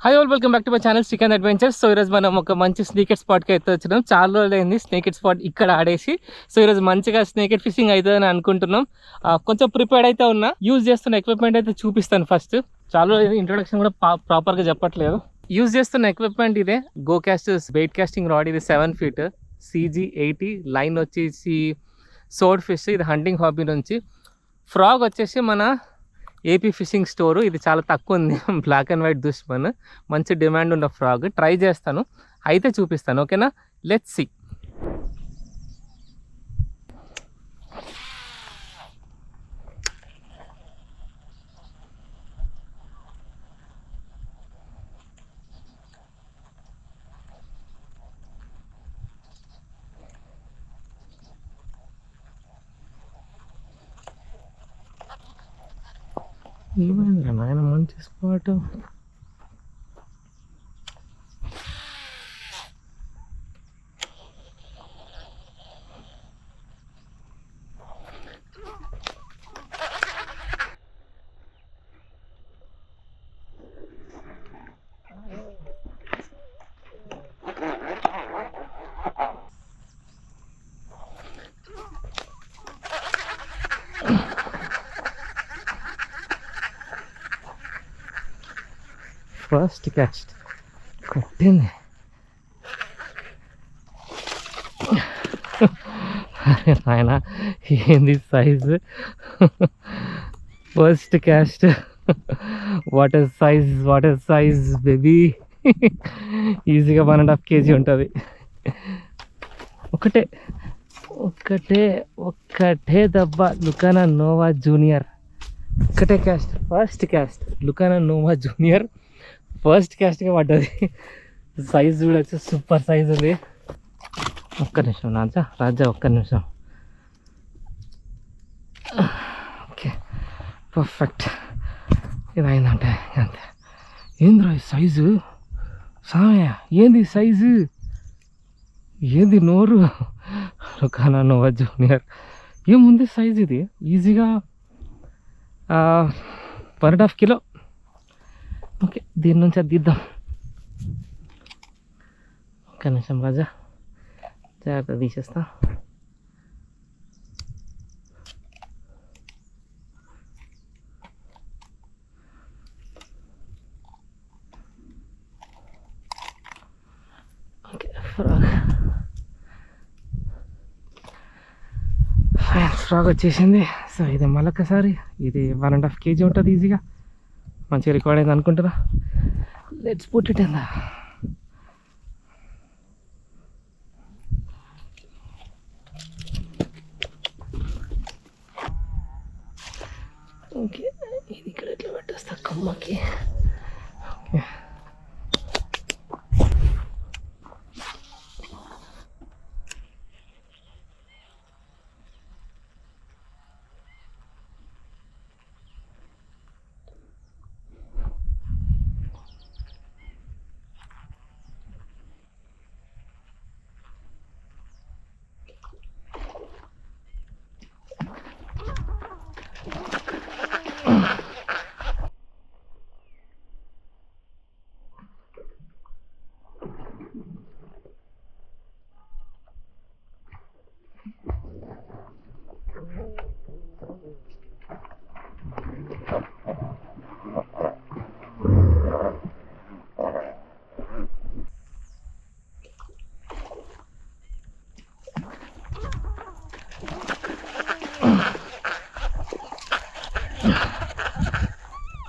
Hi all, welcome back to my channel Srikanth adventures. So ఈరోజు మనం ఒక మంచి స్నేకెట్ స్పాట్కి అయితే వచ్చినాం. చాలా రోజులైంది స్నేకెట్ స్పాట్ ఇక్కడ ఆడేసి. సో ఈరోజు మంచిగా స్నేకెట్ ఫిషింగ్ అవుతుందని అనుకుంటున్నాం. కొంచెం ప్రిపేర్డ్ అయితే ఉన్నా. యూజ్ చేస్తున్న ఎక్విప్మెంట్ అయితే చూపిస్తాను ఫస్ట్. చాలా రోజులు ఇంట్రొడక్షన్ కూడా ప్రాపర్గా చెప్పట్లేదు. యూజ్ చేస్తున్న ఎక్విప్మెంట్ ఇదే go casters weight casting rod. ఇది 7 feet CG80. లైన్ వచ్చేసి సోడ్ ఫిష్. ఇది హంటింగ్ హాబీ నుంచి. ఫ్రాగ్ వచ్చేసి మన ఏపీ ఫిషింగ్ స్టోరు. ఇది చాలా తక్కువ ఉంది. Black and white Dushman. మంచి డిమాండ్ ఉన్న ఫ్రాగ్. ట్రై చేస్తాను, అయితే చూపిస్తాను. ఓకేనా, లెట్స్ సీ. ఏమైందిరా నాయన, మంచి స్పాట్. ఫస్ట్ క్యాచ్ కొట్టింది. అరే నాయన, ఏంది size. First caste. Water size baby. ఈజీగా 1.5 kg ఉంటుంది. ఒక్కటే దెబ్బ. లుకానా నోవా జూనియర్. ఒక్కటే caste. First caste లుకానా Noah junior. First క్యాస్ట్గా పడ్డది. సైజ్ చూడొచ్చు, సూపర్ సైజ్ ఉంది. ఒక్క నిమిషం రాజా, ఒక్క నిమిషం. Okay, perfect. ఇది అయిందంటే అంతే. ఏంద్రా సైజు సామయ్య, ఏంది సైజు, ఏంది నోరు. లుకానా నోవా జూనియర్. ఏముంది సైజ్ ఇది. ఈజీగా 1.5 kg. ఓకే, దీని నుంచి అది తీద్దాం. ఒక్క నిమిషం రాజా, జాగ్రత్త తీసేస్తా. ఓకే, ఫ్రాగ్ వచ్చేసింది. సో ఇది మళ్ళొకసారి. ఇది 1.5 kg ఉంటుంది ఈజీగా. మంచిగా రికార్డ్ అయింది అనుకుంటున్నా. Let's put it in the. Okay, ఇది ఇక్కడ ఎట్లా పెట్టేస్తా కొమ్మకి. ఓకే,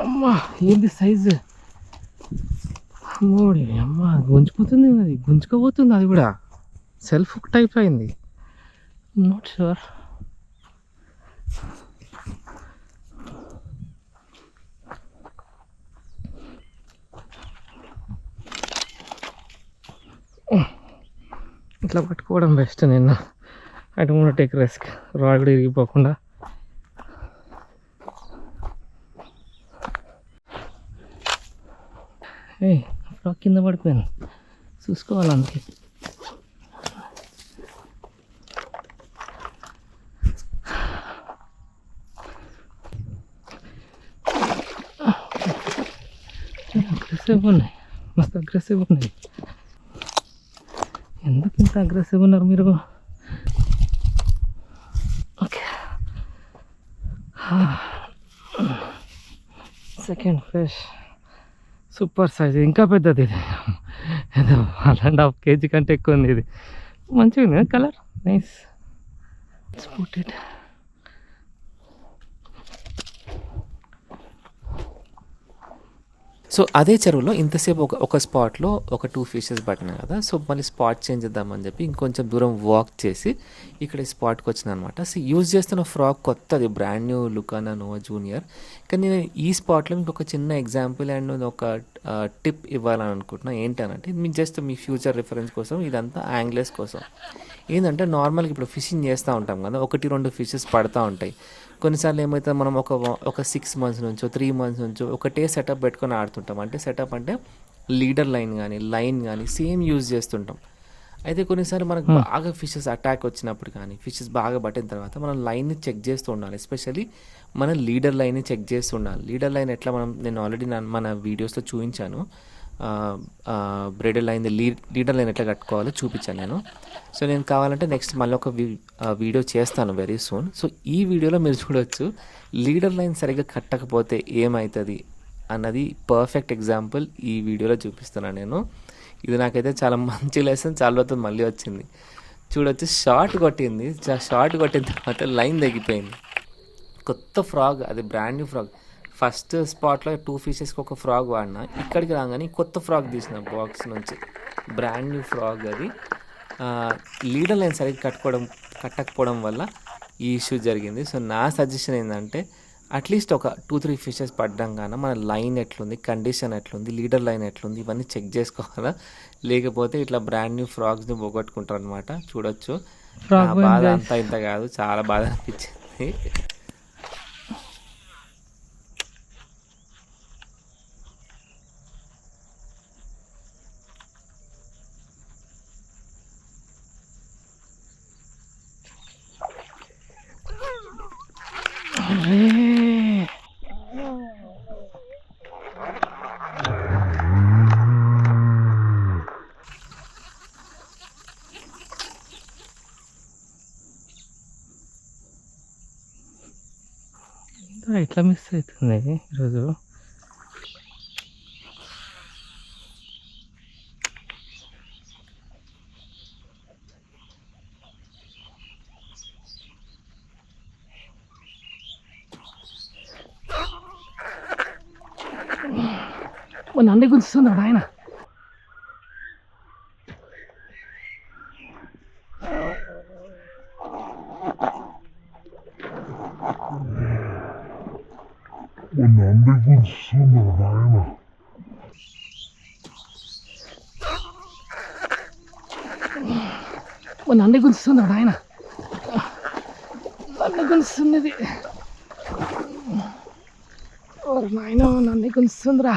అమ్మా ఏంది సైజు. అమ్మోడి అమ్మ, గుంజిపోతుంది. అది గుంజుకోబోతుంది. అది కూడా సెల్ఫ్ హుక్ టైప్ అయింది. Not sure. ఇట్లా పట్టుకోవడం బెస్ట్. నేను I don't take risk. Rod కూడా ఇరిగిపోకుండా. ఫ్రాక్ కింద పడిపోయాను, చూసుకోవాలి అందుకే. సేపు ఉన్నాయి. మస్తు అగ్రెసివ్ ఉన్నాయి. ఎందుకు ఇంత అగ్రెసివ్ ఉన్నారు మీరు? Okay, second fish super size, ఇంకా పెద్దది ఇది. 1.5 kg కంటే ఎక్కువ ఉంది ఇది. మంచిగా ఉంది colour, nice. Put it. So అదే చెరువులో ఇంతసేపు ఒక స్పాట్లో ఒక 2 ఫిషెస్ పట్టినాయి కదా. సో మళ్ళీ స్పాట్ చేంజ్ చేద్దామని చెప్పి ఇంకొంచెం దూరం వాక్ చేసి ఇక్కడ ఈ స్పాట్కి వచ్చింది అనమాట. సో యూజ్ చేస్తున్న ఫ్రాక్ కొత్తది, బ్రాండ్ న్యూ లుకానా నోవా జూనియర్. కానీ నేను ఈ స్పాట్లో మీకు ఒక చిన్న ఎగ్జాంపుల్ అండ్ ఒక టిప్ ఇవ్వాలని అనుకుంటున్నాను. ఏంటనంటే మీకు జస్ట్ మీ ఫ్యూచర్ రిఫరెన్స్ కోసం, ఇదంతా యాంగ్లర్స్ కోసం. ఏంటంటే నార్మల్గా ఇప్పుడు ఫిషింగ్ చేస్తూ ఉంటాం కదా, 1-2 ఫిషెస్ పడుతూ ఉంటాయి. కొన్నిసార్లు ఏమవుతుంది, మనం ఒక 6 months నుంచో 3 months నుంచో ఒకటే సెటప్ పెట్టుకొని ఆడుతుంటాం. అంటే సెటప్ అంటే లీడర్ లైన్ కానీ సేమ్ యూజ్ చేస్తుంటాం. అయితే కొన్నిసార్లు మనకు బాగా ఫిషెస్ అటాక్ వచ్చినప్పుడు కానీ, ఫిషెస్ బాగా పట్టిన తర్వాత మనం లైన్ని చెక్ చేస్తూ ఉండాలి. ఎస్పెషల్లీ మన లీడర్ లైన్ని చెక్ చేస్తూ ఉండాలి. లీడర్ లైన్ ఎట్లా నేను ఆల్రెడీ మన వీడియోస్లో చూపించాను. బ్రైడల్ లైన్, లీడర్ లైన్ ఎట్లా కట్టుకోవాలో చూపించాను నేను. సో నేను కావాలంటే నెక్స్ట్ మళ్ళీ ఒక వీడియో చేస్తాను వెరీ సూన్. సో ఈ వీడియోలో మీరు చూడొచ్చు లీడర్ లైన్ సరిగ్గా కట్టకపోతే ఏమవుతుంది అన్నది పర్ఫెక్ట్ ఎగ్జాంపుల్ ఈ వీడియోలో చూపిస్తున్నాను నేను. ఇది నాకైతే చాలా మంచి లెసన్, చాలా రోజులు మళ్ళీ వచ్చింది. చూడొచ్చు, షార్ట్ కొట్టింది. షార్ట్ కొట్టిన తర్వాత లైన్ తగ్గిపోయింది. కొత్త ఫ్రాగ్, అది బ్రాండ్ న్యూ ఫ్రాగ్. ఫస్ట్ స్పాట్లో 2 ఫిషెస్కి ఒక ఫ్రాగ్ వాడినా, ఇక్కడికి రాగానే కొత్త ఫ్రాగ్ తీసిన బాక్స్ నుంచి, బ్రాండ్ న్యూ ఫ్రాగ్ అది. లీడర్ లైన్ సరిగ్గా కట్టకపోవడం వల్ల ఈ ఇష్యూ జరిగింది. సో నా సజెషన్ ఏంటంటే అట్లీస్ట్ ఒక 2-3 ఫిషెస్ పడ్డం కానీ మన లైన్ ఎట్లుంది, కండిషన్ ఎట్లుంది, లీడర్ లైన్ ఎట్లుంది, ఇవన్నీ చెక్ చేసుకోవాలా. లేకపోతే ఇట్లా బ్రాండ్ న్యూ ఫ్రాగ్స్ని పోగొట్టుకుంటారు అనమాట. చూడొచ్చు, బాధ అంతా ఇంత కాదు, చాలా బాధ అనిపించింది. ఎట్లా మిస్ అవుతుంది ఈరోజు? నన్ను గుంచుతున్నాడు ఆయన. నన్ను గుంచుతున్నాడు ఆయన. నన్ను గుంచుతున్నాడు ఆయన. నన్ను గుంచుతున్నది. నాయన నన్ను గుంచుతుందిరా.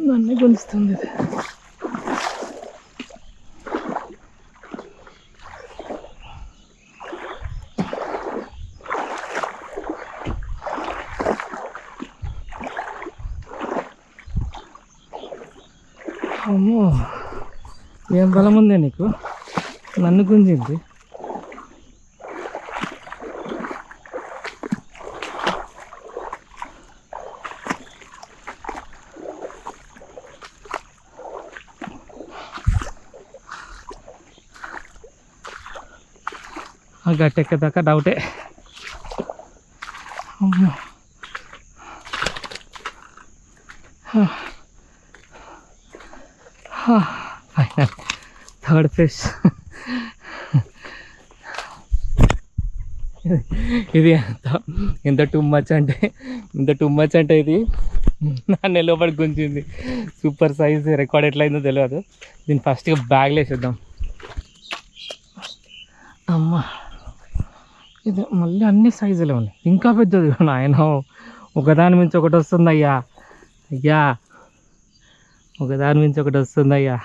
నన్ను గుంచుతుంది. అమ్మో, ఏం బలం ఉందే నీకు, నన్ను గుంజింది. ఆ గట్టెక్కదాకా డౌటే. అమ్మో, థర్డ్ ఫిష్. ఇది ఎంత టూ మచ్ అంటే ఇది నన్ను లోపలికి గుంజింది. సూపర్ సైజ్, రికార్డ్ ఎట్లయిందో తెలియదు. దీన్ని ఫస్ట్గా బ్యాగ్లో వేసేద్దాం. అమ్మా, ఇది మళ్ళీ అన్ని సైజులు ఉన్నాయి. ఇంకా పెద్దది నాయన, ఒకదాని మించి ఒకటి వస్తుంది అయ్యా. ఒకదాని మించి ఒకటి వస్తుంది అయ్యా.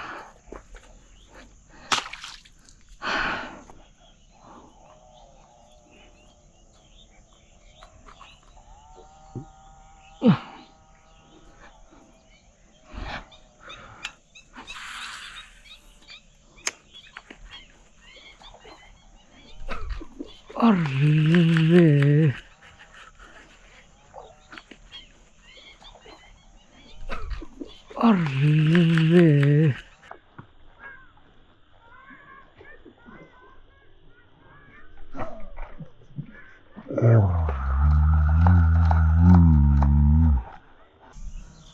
Array array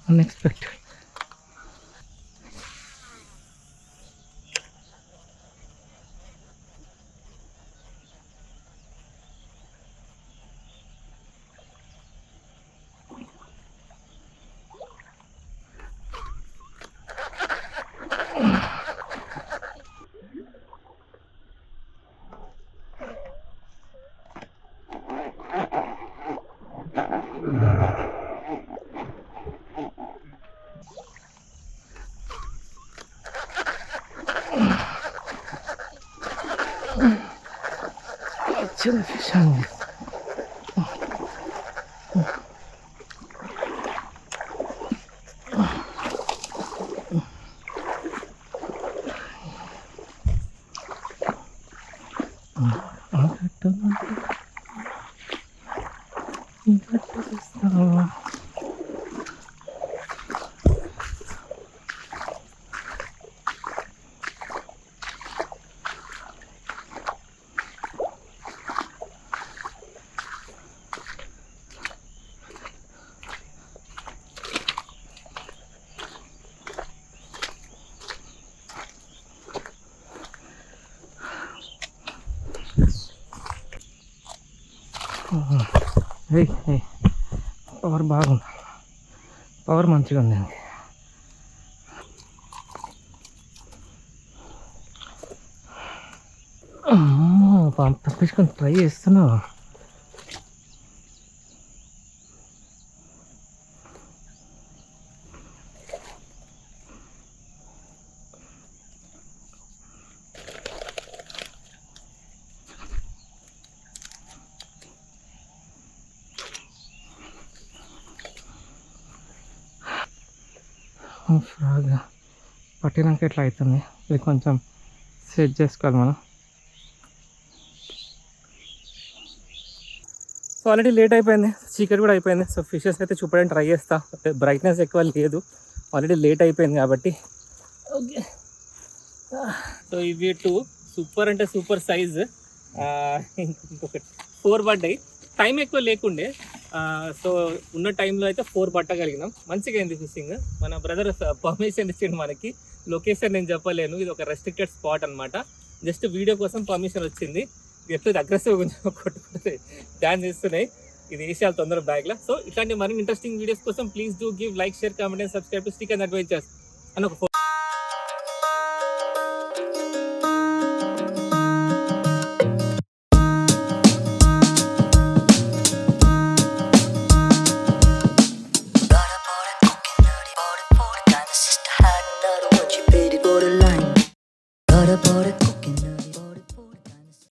unexpected. చిన్న ఫిష్ అండి. పవర్ బాగుంది, పవర్ మంచిగా ఉందండి. తప్పించుకొని ట్రై చేస్తున్నావు. ఫ్రాగ్ పట్టినాక ఎట్లా అవుతుంది, ఇది కొంచెం సెట్ చేసుకోవాలి మనం. సో ఆల్రెడీ లేట్ అయిపోయింది, చీకటి కూడా అయిపోయింది. సో ఫిషెస్ అయితే చూపడానికి ట్రై చేస్తా, బ్రైట్నెస్ ఎక్కువ లేదు, ఆల్రెడీ లేట్ అయిపోయింది కాబట్టి. ఓకే, సో ఇవి 2 సూపర్ అంటే సూపర్ సైజ్. ఇంకొకటి 4 పడ్డాయి, టైం ఎక్కువ లేకుండే. సో ఉన్న టైంలో అయితే 4 పట్టగలిగినాం. మంచిగా అయింది ఫిషింగ్. మన బ్రదర్ పర్మిషన్ ఇచ్చిండు మనకి. లొకేషన్ నేను చెప్పలేను, ఇది ఒక రెస్ట్రిక్టెడ్ స్పాట్ అనమాట. జస్ట్ వీడియో కోసం పర్మిషన్ వచ్చింది. ఎప్పుడు అగ్రెసివ్ కొంచెం కొట్టుకుంటే డాన్స్ చేస్తున్నాయి, ఇది వేసేయాలి తొందర బ్యాగ్లో. సో ఇట్లాంటి మరిన్ని ఇంట్రెస్టింగ్ వీడియోస్ కోసం please do give like, share, comment and subscribe to stick and adventures అని ఒక